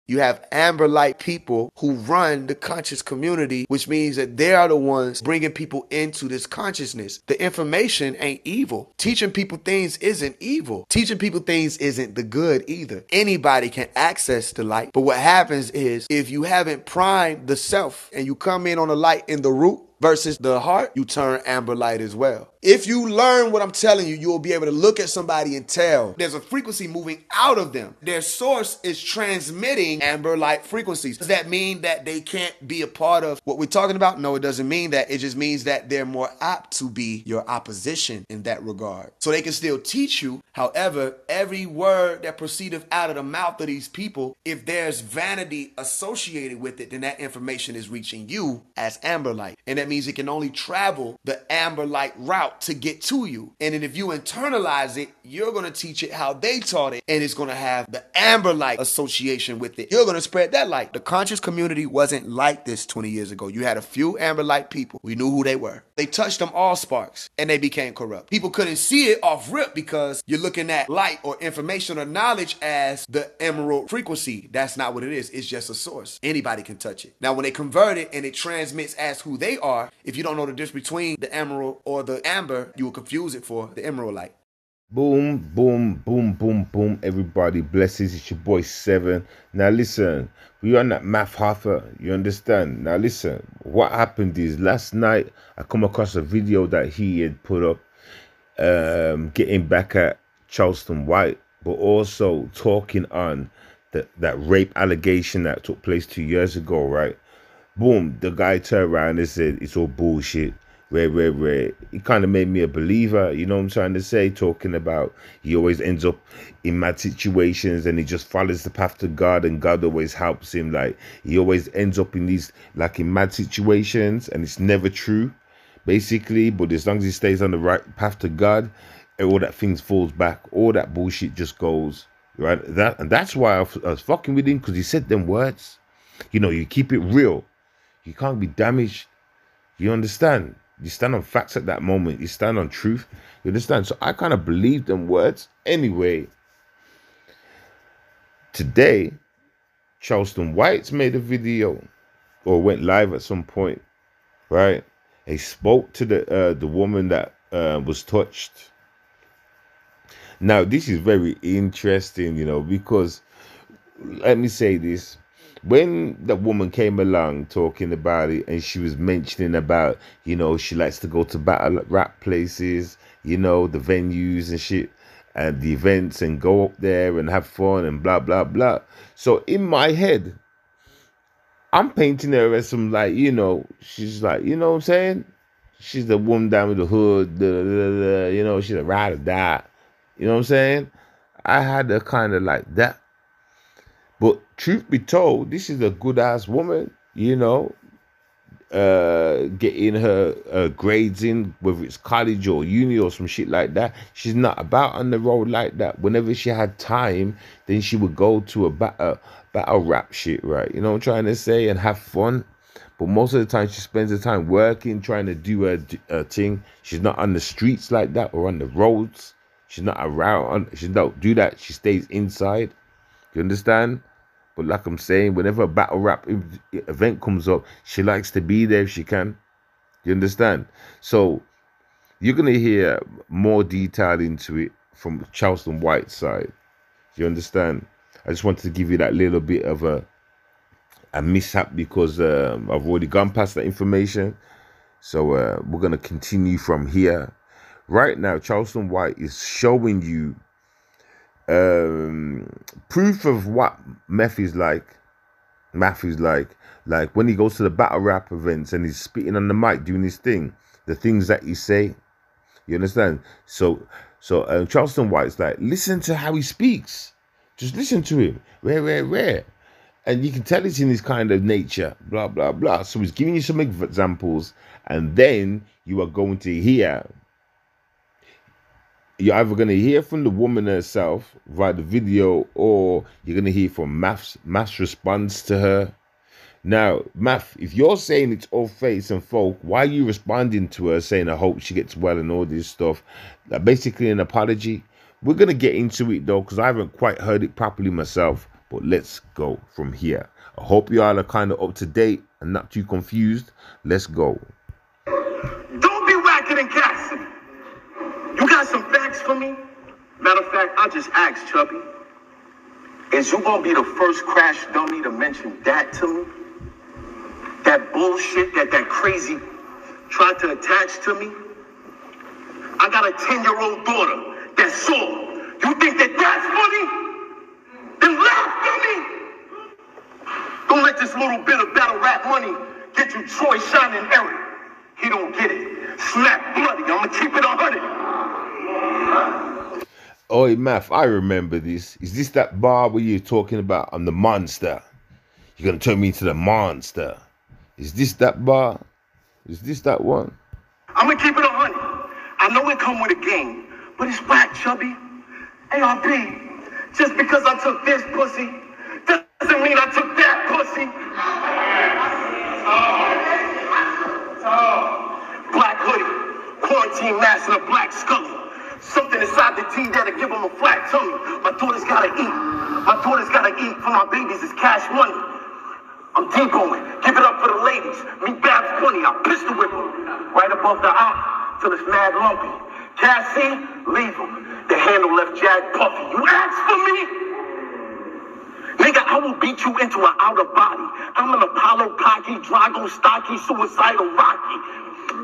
You have amber light people who run the conscious community, which means that they are the ones bringing people into this consciousness. The information ain't evil. Teaching people things isn't evil. Teaching people things isn't the good either. Anybody can access the light. But what happens is if you haven't primed the self and you come in on the light in the root versus the heart, you turn amber light as well. If you learn what I'm telling you, you'll be able to look at somebody and tell there's a frequency moving out of them. Their source is transmitting amber light frequencies. Does that mean that they can't be a part of what we're talking about? No, it doesn't mean that. It just means that they're more apt to be your opposition in that regard. So they can still teach you. However, every word that proceedeth out of the mouth of these people, if there's vanity associated with it, then that information is reaching you as amber light. And that means it can only travel the amber light route to get to you. And then if you internalize it, you're going to teach it how they taught it, and it's going to have the amber light association with it. You're going to spread that light. The conscious community wasn't like this 20 years ago. You had a few amber light people. We knew who they were. They touched them all sparks, and they became corrupt. People couldn't see it off rip because you're looking at light or information or knowledge as the emerald frequency. That's not what it is. It's just a source. Anybody can touch it. Now, when they convert it and it transmits as who they are, if you don't know the difference between the emerald or the amber, you will confuse it for the emerald light. Boom, boom, boom, boom, boom. Everybody, blessings. It's your boy 7. Now listen, we on that math hoffa. You understand? Now listen, what happened is last night I come across a video that he had put up, getting back at Charleston White, but also talking on that rape allegation that took place 2 years ago, right? Boom, the guy turned around and said it's all bullshit. Where he kind of made me a believer, you know what I'm trying to say, talking about he always ends up in mad situations and he just follows the path to God and God always helps him. Like he always ends up in these, like in mad situations, and it's never true, basically, but as long as he stays on the right path to God, all that things falls back, all that bullshit just goes, right? That's why I was fucking with him, because he said them words. You know, you keep it real, you can't be damaged, you understand? You stand on facts at that moment. You stand on truth. You understand? So I kind of believe them words. Anyway, today, Charleston White's made a video or went live at some point, right? He spoke to the woman that was touched. Now, this is very interesting, you know, because let me say this. When the woman came along talking about it and she was mentioning about, you know, she likes to go to battle rap places, you know, the venues and shit and the events and go up there and have fun and blah, blah, blah. So in my head, I'm painting her as some, like, you know, she's like, you know what I'm saying? She's the woman down with the hood, you know, she's a ride or die. You know what I'm saying? I had her kind of like that. But truth be told, this is a good-ass woman, you know, getting her grades in, whether it's college or uni or some shit like that. She's not about on the road like that. Whenever she had time, then she would go to a battle rap shit, right? You know what I'm trying to say? And have fun. But most of the time, she spends the time working, trying to do her thing. She's not on the streets like that or on the roads. She's not around. She don't do that. She stays inside. You understand? But like I'm saying, whenever a battle rap event comes up, she likes to be there if she can. You understand? So you're going to hear more detail into it from Charleston White's side. You understand? I just wanted to give you that little bit of a mishap because I've already gone past that information. So we're going to continue from here. Right now, Charleston White is showing you proof of what math is like. Like when he goes to the battle rap events and he's spitting on the mic doing his thing, the things that he say, you understand? So Charleston White's like, listen to how he speaks, just listen to him, rare, and you can tell it's in his kind of nature, blah blah blah. So he's giving you some examples, and then you are going to hear. You're either going to hear from the woman herself via the video, or you're going to hear from Math's response to her. Now, Math, if you're saying it's all face and folk, why are you responding to her saying, I hope she gets well and all this stuff? Basically an apology. We're going to get into it, though, because I haven't quite heard it properly myself. But but let's go from here. I hope you all are kind of up to date and not too confused. Let's go. Don't be whacking and casting. You got some facts for me? Matter of fact, I just asked Chubby. Is you gonna be the first crash dummy to mention that to me? That bullshit that crazy tried to attach to me? I got a 10-year-old daughter that's sore. You think that's funny? Then laugh at me. Don't let this little bit of battle rap money get you Troy, Shine, and Eric. He don't get it. Slap bloody. I'ma keep it 100. Oh, Math, I remember this. Is this that bar where you're talking about I'm the monster? You're gonna turn me into the monster. Is this that bar? Is this that one? I'ma keep it 100. I know it come with a game, but it's whack, Chubby. ARB, just because I took this pussy, doesn't mean I took that pussy. Black hoodie, quarantine mask, and a black scully. Something inside the tea that'll give them a flat tummy. My daughter's gotta eat. My daughter's gotta eat. For my babies, it's cash money. I'm deep-going. Give it up for the ladies. Me Babs Bunny, I pistol whip them. Right above the eye, till it's mad lumpy. Cassie, leave them. The handle left Jag puffy. You asked for me? Nigga, I will beat you into an outer body. I'm an Apollo cocky, Drago stocky, suicidal Rocky.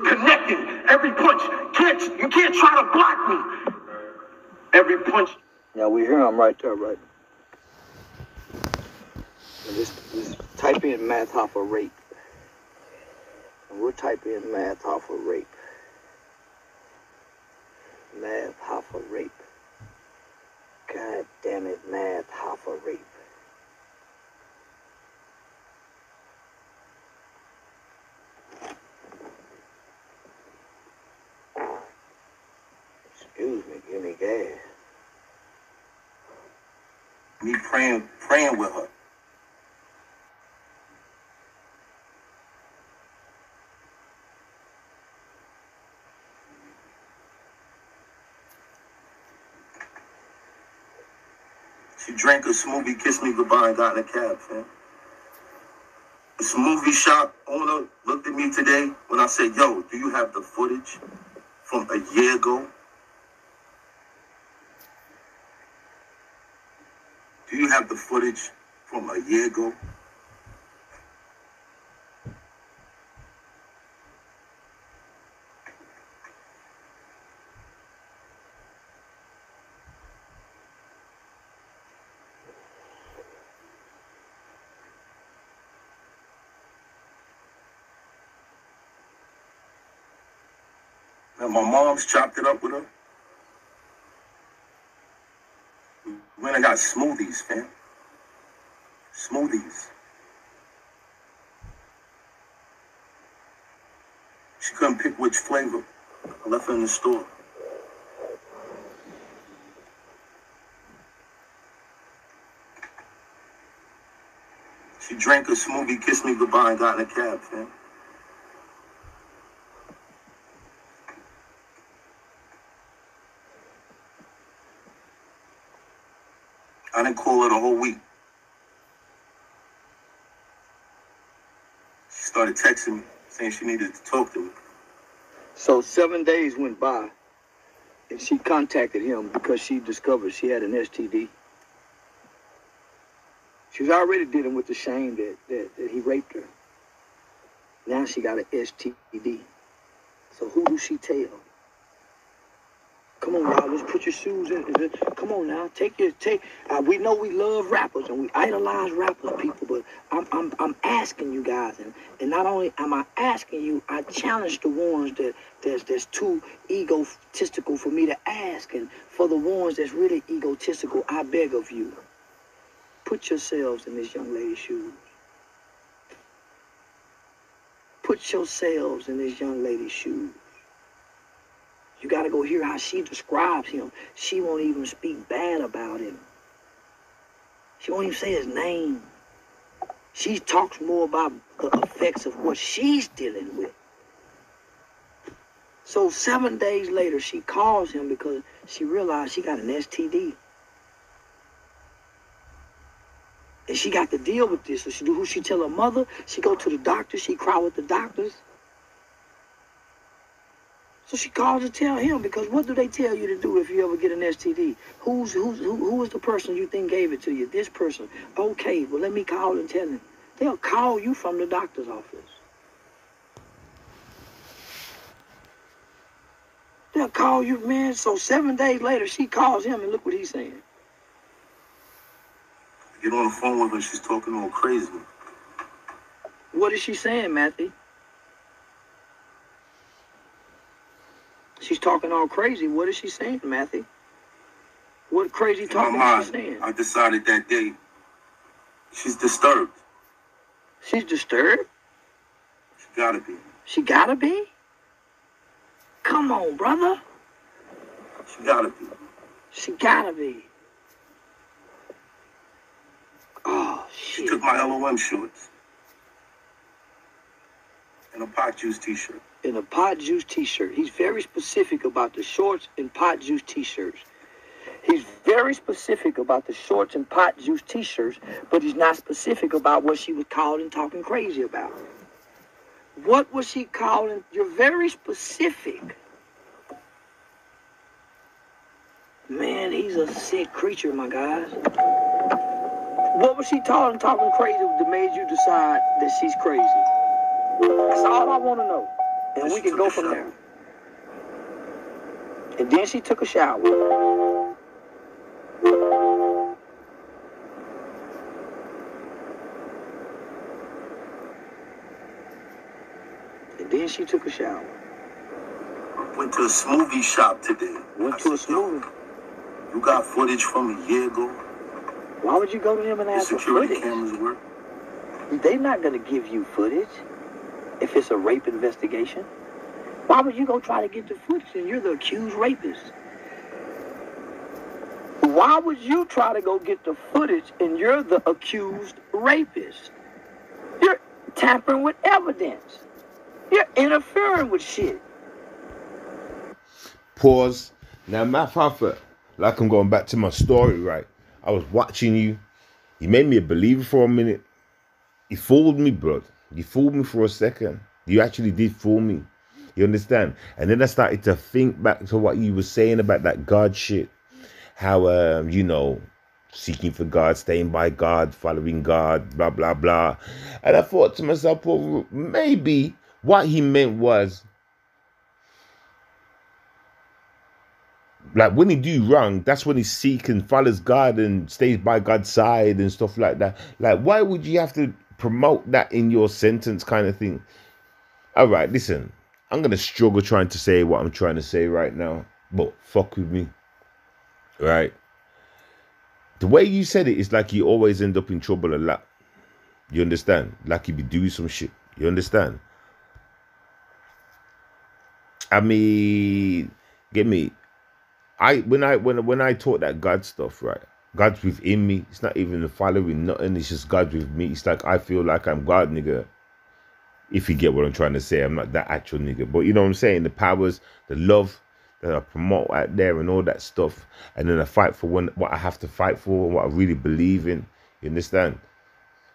Connecting every punch. You can't try to block me. Every punch. Yeah, we hear him right there, right? And just type in math hoffa rape. And we'll type in math hoffa rape. Math hoffa rape. God damn it, math hoffa rape. Excuse me, give me gas. Me praying with her. She drank a smoothie, kissed me goodbye, and got in a cab, fam. The smoothie shop owner looked at me today when I said, yo, do you have the footage from a year ago? Do you have the footage from a year ago? And my mom's chopped it up with her. We went and got smoothies, fam. Smoothies. She couldn't pick which flavor. I left her in the store. She drank a smoothie, kissed me goodbye, and got in a cab, fam. I didn't call her the whole week. She started texting me, saying she needed to talk to me. So 7 days went by, and she contacted him because she discovered she had an STD. She was already dealing with the shame that he raped her. Now she got an STD. So who do she tell? Come on, y'all. Let's put your shoes in. Come on now. We know we love rappers and we idolize rappers, people. But I'm asking you guys, and not only am I asking you, I challenge the ones that's too egotistical for me to ask, and for the ones that's really egotistical, I beg of you, put yourselves in this young lady's shoes. Put yourselves in this young lady's shoes. You got to go hear how she describes him. She won't even speak bad about him. She won't even say his name. She talks more about the effects of what she's dealing with. So 7 days later, she calls him because she realized she got an STD. And she got to deal with this. So she do who she tell her mother. She go to the doctor. She cry with the doctors. So she calls to tell him, because what do they tell you to do if you ever get an STD? Who is the person you think gave it to you? This person. Okay, well, let me call and tell him. They'll call you from the doctor's office. They'll call you, man. So 7 days later, she calls him, and look what he's saying. Get on the phone with her, she's talking all crazy. What is she saying, Matthew? She's talking all crazy. What is she saying, Matthew? What crazy talking is she saying? I decided that day she's disturbed. She's disturbed? She gotta be. She gotta be? Come on, brother. She gotta be. She gotta be. Oh, shit. She took my LOM shorts and a pot juice t-shirt. In a pot juice t-shirt. He's very specific about the shorts and pot juice t-shirts. He's very specific about the shorts and pot juice t-shirts, but he's not specific about what she was calling and talking crazy about. What was she calling? You're very specific. Man, he's a sick creature, my guys. What was she talking crazy that made you decide that she's crazy? That's all I want to know. And we can go from there. And then she took a shower. And then she took a shower. Went to a smoothie shop today. Went to a smoothie. You got footage from a year ago? Why would you go to them and ask for Security footage? cameras work? They're not going to give you footage if it's a rape investigation. Why would you go try to get the footage and you're the accused rapist? Why would you try to go get the footage and you're the accused rapist? You're tampering with evidence. You're interfering with shit. Pause. Now, Math Hoffa, like I'm going back to my story, right? I was watching you. You made me a believer for a minute. You fooled me, bro. You fooled me for a second. You actually did fool me. You understand? And then I started to think back to what you were saying about that God shit. How, you know, seeking for God, staying by God, following God, blah, blah, blah. And I thought to myself, well, maybe what he meant was, like, when he do wrong, that's when he seeks and follows God and stays by God's side and stuff like that. Like, why would you have to promote that in your sentence kind of thing? All right, listen, I'm going to struggle trying to say what I'm trying to say right now, but fuck with me, right? The way you said it is like you always end up in trouble a lot. You understand? Like you be doing some shit. You understand? I mean, get me. When I taught that God stuff, right? God's within me. It's not even the following nothing. It's just God with me. It's like I feel like I'm God, nigga. If you get what I'm trying to say, I'm not that actual nigga. But you know what I'm saying? The powers, the love that I promote out there and all that stuff. And then I fight for what I have to fight for and what I really believe in. You understand?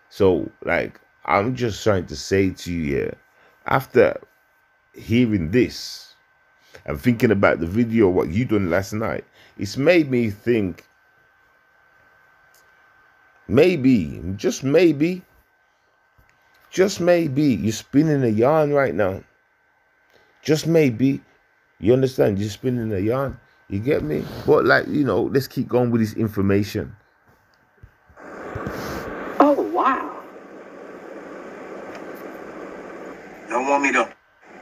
So, like, I'm just trying to say to you, yeah, after hearing this, and thinking about the video, what you done last night, it's made me think, maybe, just maybe, you're spinning a yarn right now. Just maybe, you understand, you're spinning a yarn. You get me? But like, you know, let's keep going with this information. Oh, wow. Y'all want me to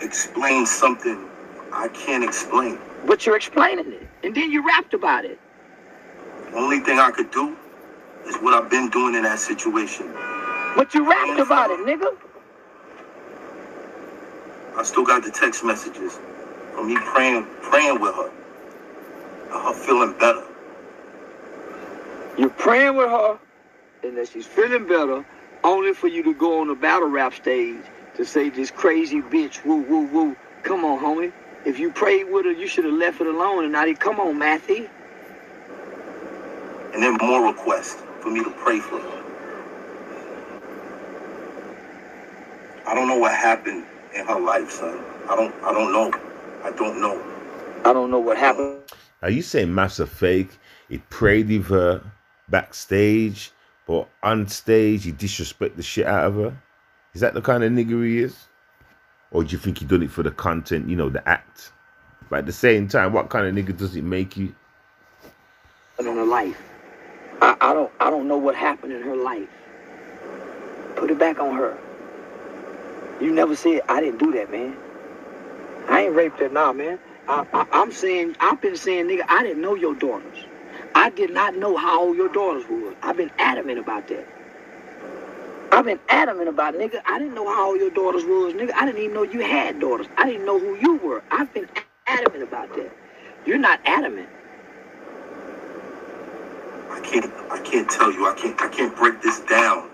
explain something I can't explain? But you're explaining it. And then you rapped about it. The only thing I could do is what I've been doing in that situation. But you rapped about it, nigga. I still got the text messages from me praying with her. And her feeling better. You're praying with her, and that she's feeling better, only for you to go on the battle rap stage to say this crazy bitch, woo, woo, woo. Come on, homie. If you prayed with her, you should have left it alone. And now they come on, Matthew. And then more requests for me to pray for her. I don't know what happened in her life, son. I don't know. I don't know. I don't know what happened. Are you saying Math's a fake? He prayed with her backstage, but on stage he disrespect the shit out of her? Is that the kind of nigger he is? Or do you think he done it for the content, you know, the act? But at the same time, what kind of nigga does it make you? In her life. I don't know what happened in her life. Put it back on her. You never said I didn't do that, man. I ain't raped her now, man. I've been saying, nigga, I didn't know your daughters. I did not know how old your daughters were. I've been adamant about that. Nigga, I didn't know how old your daughters was, nigga. I didn't even know you had daughters. I didn't know who you were. I've been adamant about that. You're not adamant. I can't tell you. I can't break this down.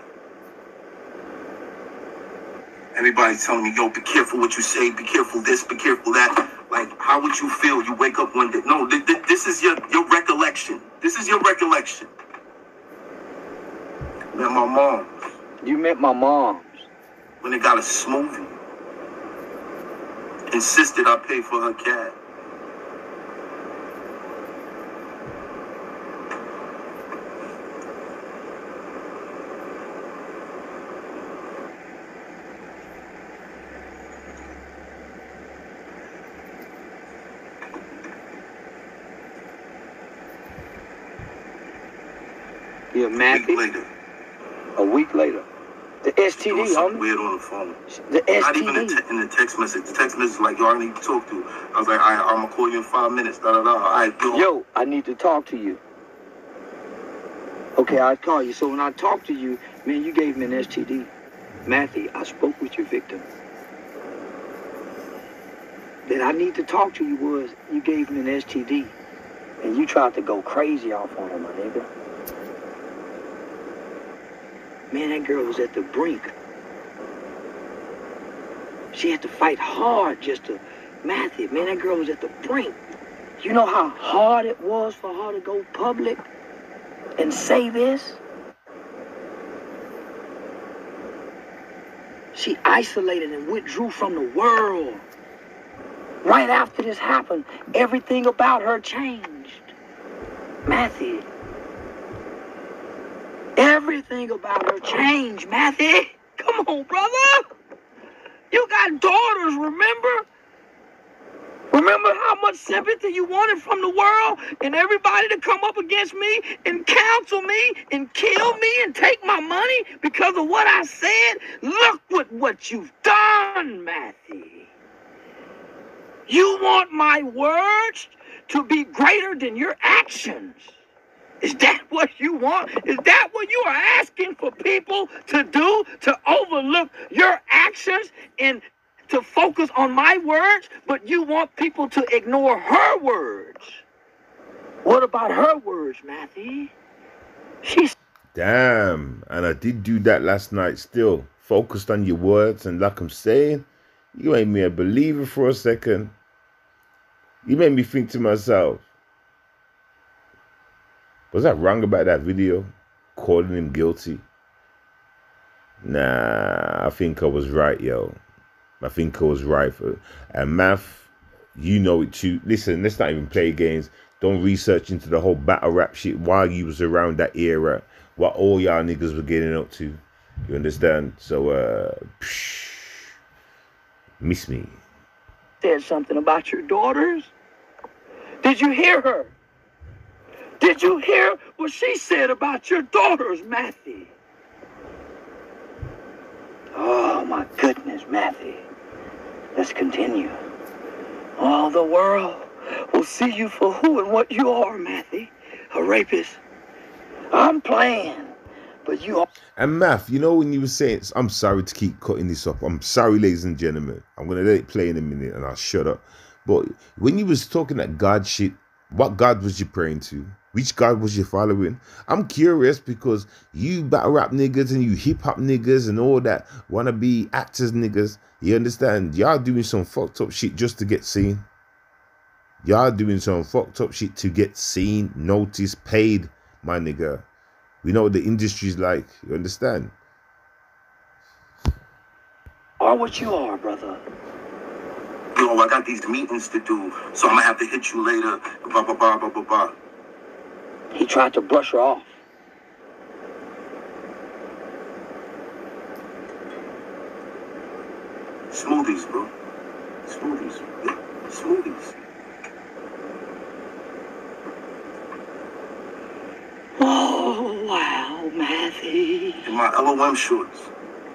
Everybody's telling me, yo, be careful what you say, be careful this, be careful that. Like, how would you feel? You wake up one day. No, this is your recollection. This is your recollection. Met my mom. You met my mom's. When they got a smoothie. Insisted I pay for her cab. Yeah, man. A week later. The STD, homie. Weird on the phone. The STD. Not even in the text message. The text message like, yo, I need to talk to you. I was like, I'm going to call you in 5 minutes. Da, da, da. All right, yo, I need to talk to you. Okay, I'll call you. So when I talk to you, man, you gave me an STD. Matthew, I spoke with your victim. That I need to talk to you was, you gave me an STD. And you tried to go crazy off on him, my nigga. Man, that girl was at the brink. She had to fight hard just to math it. Man, that girl was at the brink. You know how hard it was for her to go public and say this? She isolated and withdrew from the world. Right after this happened, everything about her changed. Matthew. Everything about her changed, Matthew. Come on, brother. You got daughters, remember? Remember how much sympathy you wanted from the world and everybody to come up against me and counsel me and kill me and take my money because of what I said? Look what you've done, Matthew. You want my words to be greater than your actions. Is that what you want? Is that what you are asking for people to do? To overlook your actions and to focus on my words, but you want people to ignore her words? What about her words, Matthew? Damn, and I did do that last night still. Focused on your words, and like I'm saying, you made me a believer for a second. You made me think to myself, was I wrong about that video? Calling him guilty? Nah, I think I was right, yo. I think I was right. And Math, you know it too. Listen, let's not even play games. Don't research into the whole battle rap shit while you was around that era. What all y'all niggas were getting up to. You understand? So, miss me. Said something about your daughters? Did you hear her? Did you hear what she said about your daughters, Matthew? Oh, my goodness, Matthew. Let's continue. All the world will see you for who and what you are, Matthew. A rapist. I'm playing, but you are. And Math, you know when you were saying, I'm sorry to keep cutting this up. I'm sorry, ladies and gentlemen. I'm going to let it play in a minute and I'll shut up. But when you was talking that God shit, what God was you praying to? Which God was you following? I'm curious because you battle rap niggas and you hip hop niggas and all that wanna be actors niggas. You understand? Y'all doing some fucked up shit just to get seen. Y'all doing some fucked up shit to get seen, noticed, paid, my nigga. We know what the industry's like. You understand? are what you are, brother. Yo, I got these meetings to do, so I'm gonna have to hit you later. Blah, blah, blah, blah, blah, blah. He tried to brush her off. Smoothies, bro. Smoothies. Yeah, smoothies. Oh, wow, Matthew. And my LOM shorts.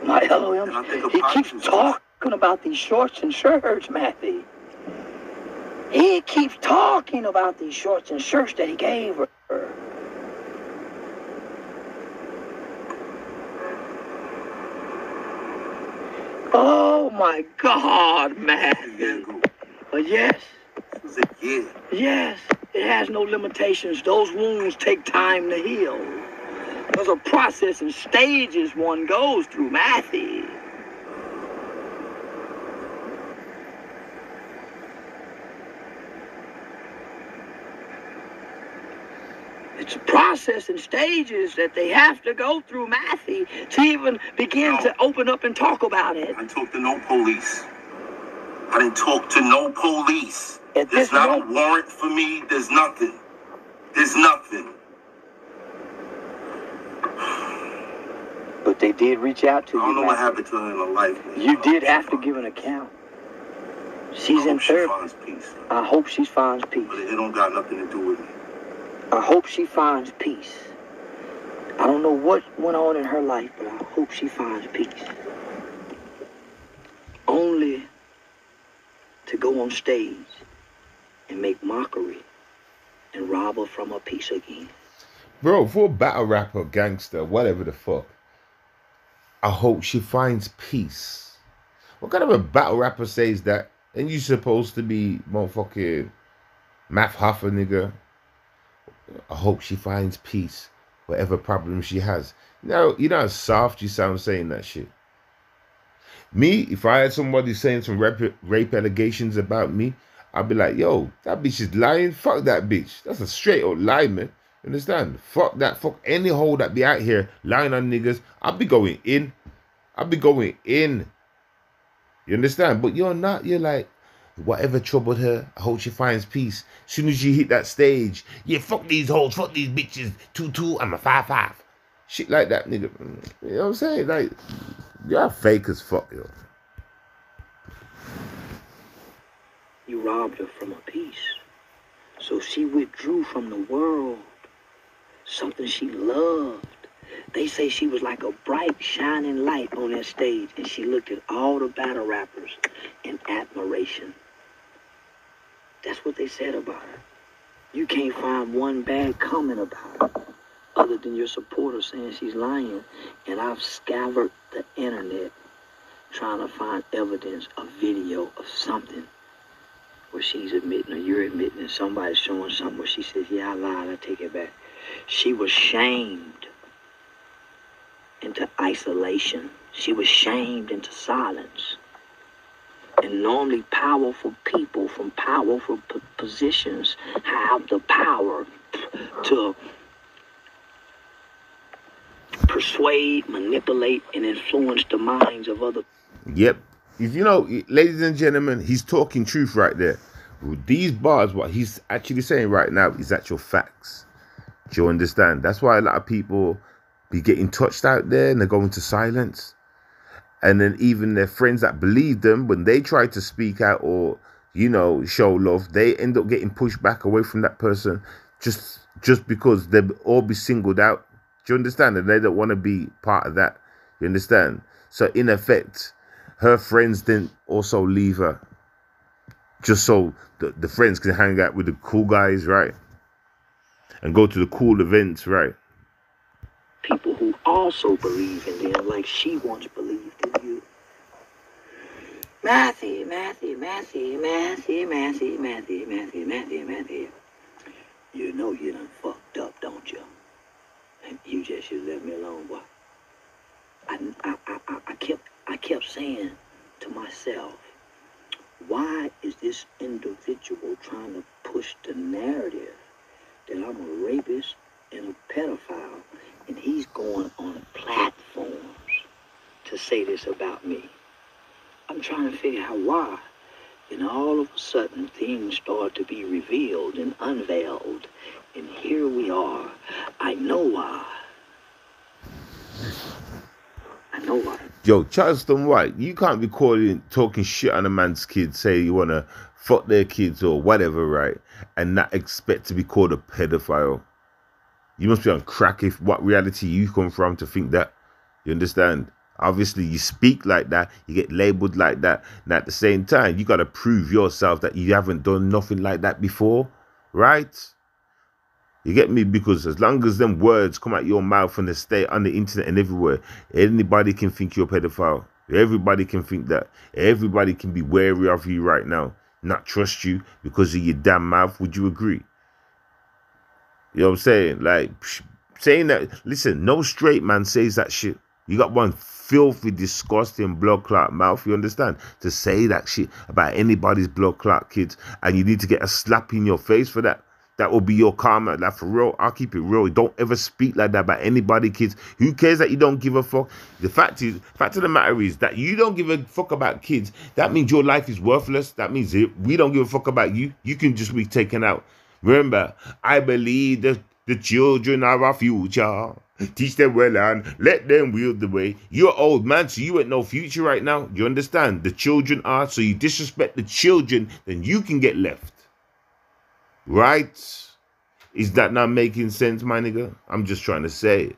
My LOM. And I think He of keeps pockets. talking about these shorts and shirts, Matthew. He keeps talking about these shorts and shirts that he gave her. Oh my God, Matthew. Yes. It was a year. Yes. It has no limitations. Those wounds take time to heal. There's a process and stages one goes through, Matthew. It's a process and stages that they have to go through, Matthew, to even begin to open up and talk about it. I talked to no police. I didn't talk to no police. There's not a warrant for me. There's nothing. There's nothing. But they did reach out to you. I don't know what Matthew. happened to her in her life, man. You did have to give an account. She's in She therapy. finds peace. I hope she finds peace. But it don't got nothing to do with me. I hope she finds peace. I don't know what went on in her life, but I hope she finds peace. Only to go on stage and make mockery and rob her from her peace again. Bro, for a battle rapper, gangster, whatever the fuck, I hope she finds peace. What kind of a battle rapper says that? And you supposed to be motherfucking Math Hoffa, nigga. I hope she finds peace, whatever problem she has. You know how soft you sound saying that shit. Me, if I had somebody saying some rape allegations about me, I'd be like, yo, that bitch is lying. Fuck that bitch. That's a straight up lie, man. Understand? Fuck that. Fuck any hoe that be out here lying on niggas. I'll be going in. I'll be going in. You understand? But you're not. You're like, whatever troubled her, I hope she finds peace. As soon as you hit that stage, yeah, fuck these hoes, fuck these bitches. 2-2, I'm a 5-5. Shit like that, nigga. You know what I'm saying? Like, you're fake as fuck, yo. You robbed her from her peace. So she withdrew from the world. Something she loved. They say she was like a bright, shining light on that stage, and she looked at all the battle rappers in admiration. That's what they said about her. You can't find one bad comment about her, other than your supporters saying she's lying. And I've scoured the internet trying to find evidence, a video of something where she's admitting or you're admitting and somebody's showing something where she says, yeah, I lied, I take it back. She was shamed into isolation. She was shamed into silence. And normally powerful people from powerful positions have the power to persuade, manipulate, and influence the minds of other people. Yep. If you know, ladies and gentlemen, he's talking truth right there. These bars, what he's actually saying right now is actual facts. Do you understand? That's why a lot of people be getting touched out there and they're going to silence. And then even their friends that believe them, when they try to speak out or, you know, show love, they end up getting pushed back away from that person just because they'll all be singled out. Do you understand? And they don't want to be part of that. You understand? So in effect, her friends didn't also leave her just so the friends can hang out with the cool guys, right? And go to the cool events, right? People who also believe in them like she once believed in you. Matthew. You know you done fucked up, don't you? And you just should let me alone, boy. I kept saying to myself, why is this individual trying to push the narrative that I'm a rapist and a pedophile, and he's going on platforms to say this about me? I'm trying to figure out why. And all of a sudden, things start to be revealed and unveiled. And here we are. I know why. I know why. Yo, Charleston White, you can't be talking shit on a man's kids, say you want to fuck their kids or whatever, right? And not expect to be called a pedophile. You must be on crack if what reality you come from to think that. You understand? Obviously, you speak like that, you get labeled like that, and at the same time, you got to prove yourself that you haven't done nothing like that before, right? You get me? Because as long as them words come out your mouth and they stay on the internet and everywhere, anybody can think you're a pedophile. Everybody can think that. Everybody can be wary of you right now, not trust you because of your damn mouth. Would you agree? You know what I'm saying? Like, saying that, listen, no straight man says that shit. You got one filthy, disgusting blood clot mouth, you understand? To say that shit about anybody's blood clot kids, and you need to get a slap in your face for that. That will be your karma. Like, for real, I'll keep it real. Don't ever speak like that about anybody, kids. Who cares that you don't give a fuck? The fact of the matter is that you don't give a fuck about kids. That means your life is worthless. That means we don't give a fuck about you. You can just be taken out. Remember, I believe that the children are our future. Teach them well and let them wield the way. You're old, man, so you ain't no future right now. You understand? The children are, so you disrespect the children, then you can get left. Right? Is that not making sense, my nigga? I'm just trying to say,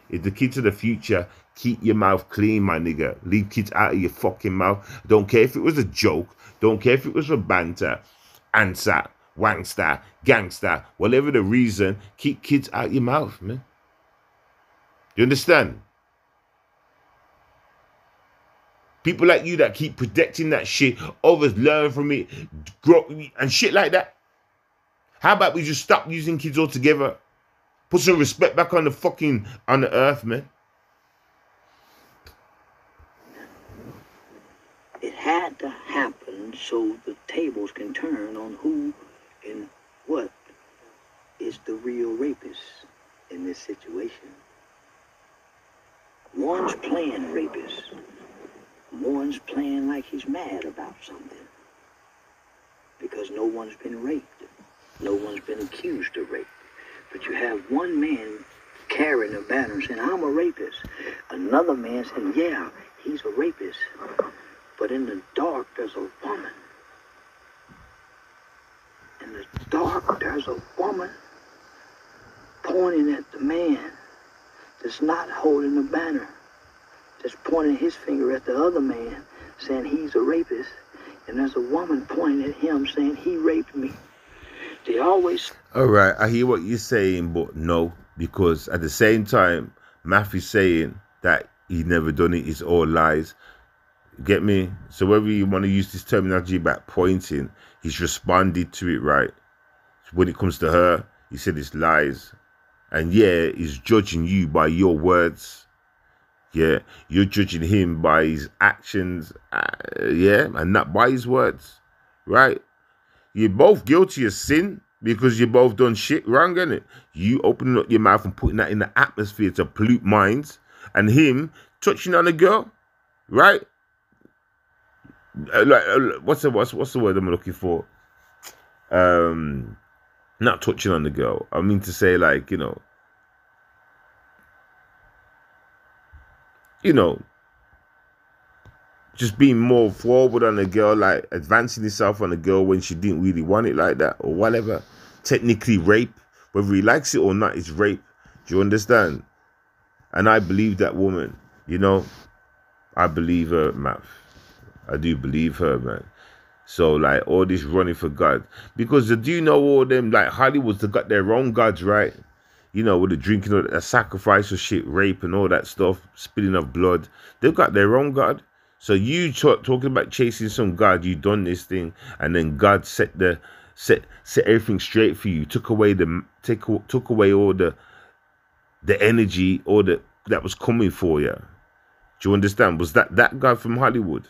if the kids of the future, keep your mouth clean, my nigga. Leave kids out of your fucking mouth. Don't care if it was a joke. Don't care if it was a banter, answer, wangster, gangster, whatever the reason, keep kids out your mouth, man. You understand? People like you that keep protecting that shit, others learn from it, grow, and shit like that. How about we just stop using kids altogether? Put some respect back on the earth, man. It had to happen so the tables can turn on who and what is the real rapist in this situation. One's playing rapist. One's playing like he's mad about something. Because no one's been raped. No one's been accused of rape. But you have one man carrying a banner saying, I'm a rapist. Another man saying, yeah, he's a rapist. But in the dark, there's a woman. In the dark, there's a woman pointing at the man that's not holding the banner, that's pointing his finger at the other man, saying he's a rapist, and there's a woman pointing at him saying he raped me. They always... All right, I hear what you're saying, but no, because at the same time, Math is saying that he never done it, it's all lies. Get me? So whether you want to use this terminology about pointing, he's responded to it, right? When it comes to her, he said it's lies. And yeah, he's judging you by your words. Yeah, you're judging him by his actions. Yeah, and not by his words. Right? You're both guilty of sin because you both done shit wrong, innit? You opening up your mouth and putting that in the atmosphere to pollute minds. And him touching on a girl. Right? What's the word I'm looking for? Not touching on the girl. I mean to say, like, you know, just being more forward on the girl, like advancing himself on the girl when she didn't really want it like that or whatever. Technically rape, whether he likes it or not, it's rape. Do you understand? And I believe that woman, you know, I believe her, Matt. I do believe her, man. So, like, all this running for God. Because do you know all them, like, Hollywood's, they got their own gods, right? You know, with the drinking of the sacrifice of shit, rape and all that stuff, spilling of blood. They've got their own God. So you talking about chasing some God, you done this thing, and then God set everything straight for you. Took away took away all the energy, all that was coming for you. Do you understand? Was that guy from Hollywood?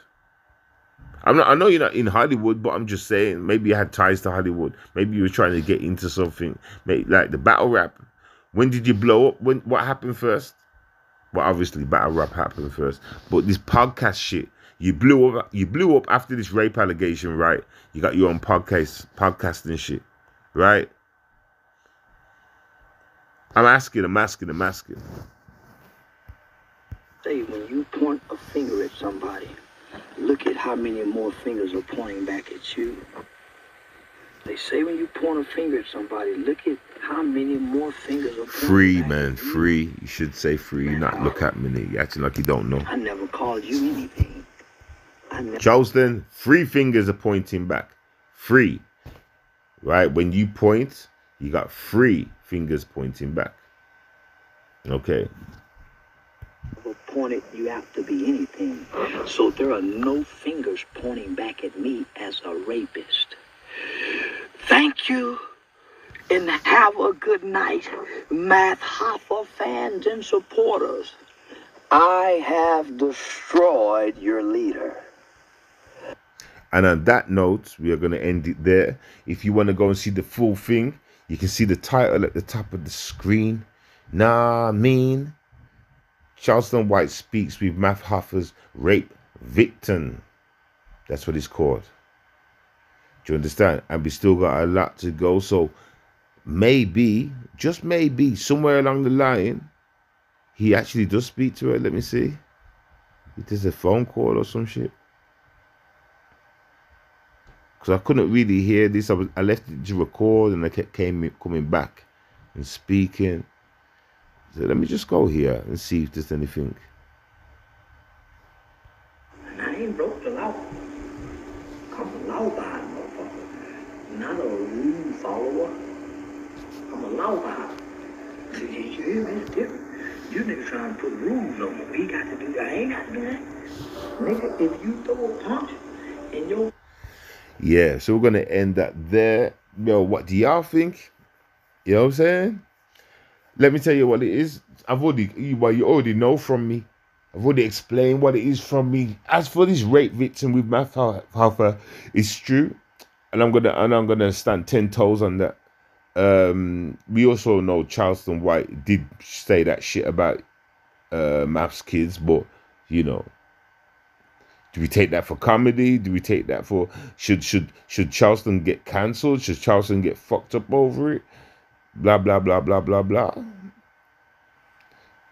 I know you're not in Hollywood, but I'm just saying, maybe you had ties to Hollywood. Maybe you were trying to get into something, maybe like the battle rap. When did you blow up? What happened first? But obviously, battle rap happened first. But this podcast shit, you blew up after this rape allegation, right? You got your own podcasting shit, right? I'm asking. Say, when you point a finger at somebody, look at how many more fingers are pointing back at you. They say when you point a finger at somebody, look at how many more fingers are pointing free, back man, at you. free. You should say free, not look at me. You acting like you don't know. I never called you anything. Charleston, 3 fingers are pointing back. 3. Right? When you point, you got 3 fingers pointing back. Okay. Pointed you out to be anything. So there are no fingers pointing back at me as a rapist. Thank you and have a good night, Math Hoffa fans and supporters. I have destroyed your leader. And on that note, we are going to end it there. If you want to go and see the full thing, you can see the title at the top of the screen. Charleston White speaks with Math Hoffa's rape victim. That's what it's called. Do you understand? And we still got a lot to go. So maybe, just maybe, somewhere along the line, he actually does speak to her. Let me see. It is a phone call or some shit. Because I couldn't really hear this. I left it to record and I kept coming back and speaking. So let me just go here and see if there's anything. I ain't broke the law. I'm a law-abiding motherfucker, not a rule follower. I'm a law-abiding. See, you hear me? It's different. You niggas trying to put rules on me. We got to do that. I ain't got to do that. Nigga, if you throw a punch in your... Yeah, so we're going to end that there. Yo, what do y'all think? You know what I'm saying? Let me tell you what it is. You already know from me. I've already explained what it is from me. As for this rape victim with Math Hoffa, it's true, and I'm gonna stand 10 toes on that. We also know Charleston White did say that shit about Math's kids, but you know, do we take that for comedy? Do we take that for should Charleston get cancelled? Should Charleston get fucked up over it? Blah, blah, blah, blah, blah, blah.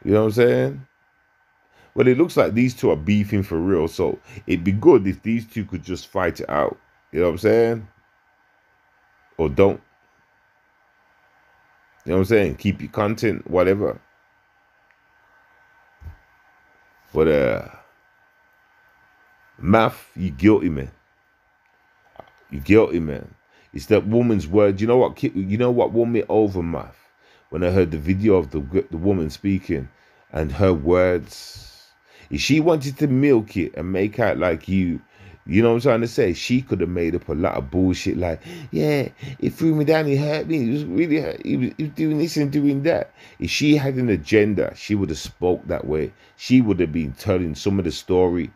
You know what I'm saying? Well, it looks like these two are beefing for real. So it'd be good if these two could just fight it out. You know what I'm saying? Or don't. You know what I'm saying? Keep your content, whatever. But, Math, you guilty, man. You guilty, man. It's that woman's words. You know what won me over, Math? When I heard the video of the woman speaking and her words. If she wanted to milk it and make out like you know what I'm trying to say? She could have made up a lot of bullshit like, yeah, it threw me down, it hurt me, it was really hurt, he was doing this and doing that. If she had an agenda, she would have spoke that way. She would have been telling some of the story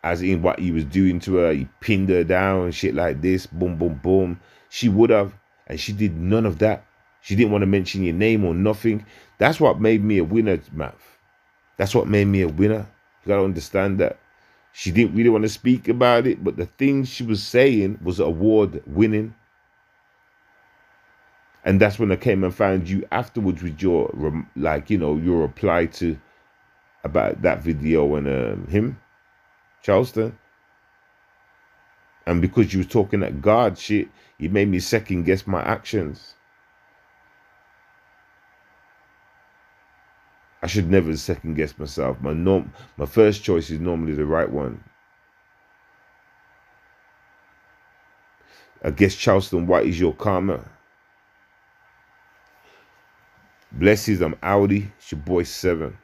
as in what he was doing to her. He pinned her down and shit like this, boom, boom, boom. She would have, and she did none of that. She didn't want to mention your name or nothing. That's what made me a winner, Math. That's what made me a winner. You gotta understand that. She didn't really want to speak about it, but the things she was saying was award winning. And that's when I came and found you afterwards with your, your reply to about that video and him, Charleston. And because you was talking that God shit, it made me second guess my actions. I should never second guess myself. My first choice is normally the right one. I guess Charleston White is your karma. Blessings, I'm Audi. It's your boy 7.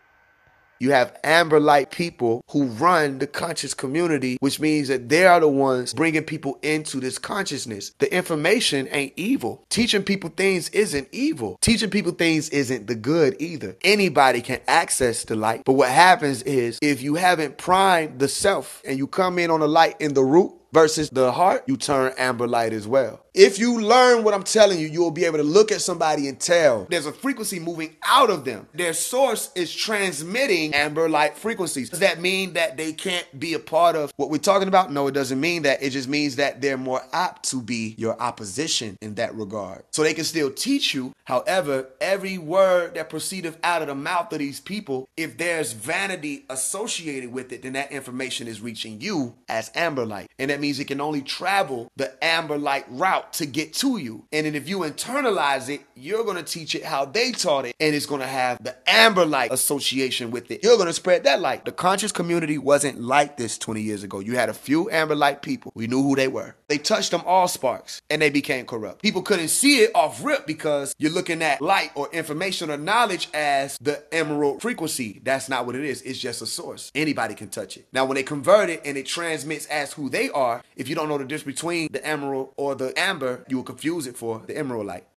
You have amber-like people who run the conscious community, which means that they are the ones bringing people into this consciousness. The information ain't evil. Teaching people things isn't evil. Teaching people things isn't the good either. Anybody can access the light. But what happens is if you haven't primed the self and you come in on the light in the root, versus the heart, you turn amber light as well. If you learn what I'm telling you, you'll be able to look at somebody and tell there's a frequency moving out of them. Their source is transmitting amber light frequencies. Does that mean that they can't be a part of what we're talking about? No, it doesn't mean that. It just means that they're more apt to be your opposition in that regard. So they can still teach you. However, every word that proceedeth out of the mouth of these people, if there's vanity associated with it, then that information is reaching you as amber light. And that means it can only travel the amber light route to get to you. And then if you internalize it, you're going to teach it how they taught it, and it's going to have the amber light association with it. You're going to spread that light. The conscious community wasn't like this 20 years ago. You had a few amber light people. We knew who they were. They touched them all sparks, and they became corrupt. People couldn't see it off rip because you're looking at light or information or knowledge as the emerald frequency. That's not what it is. It's just a source. Anybody can touch it. Now, when they convert it and it transmits as who they are, if you don't know the difference between the emerald or the amber, you will confuse it for the emerald light.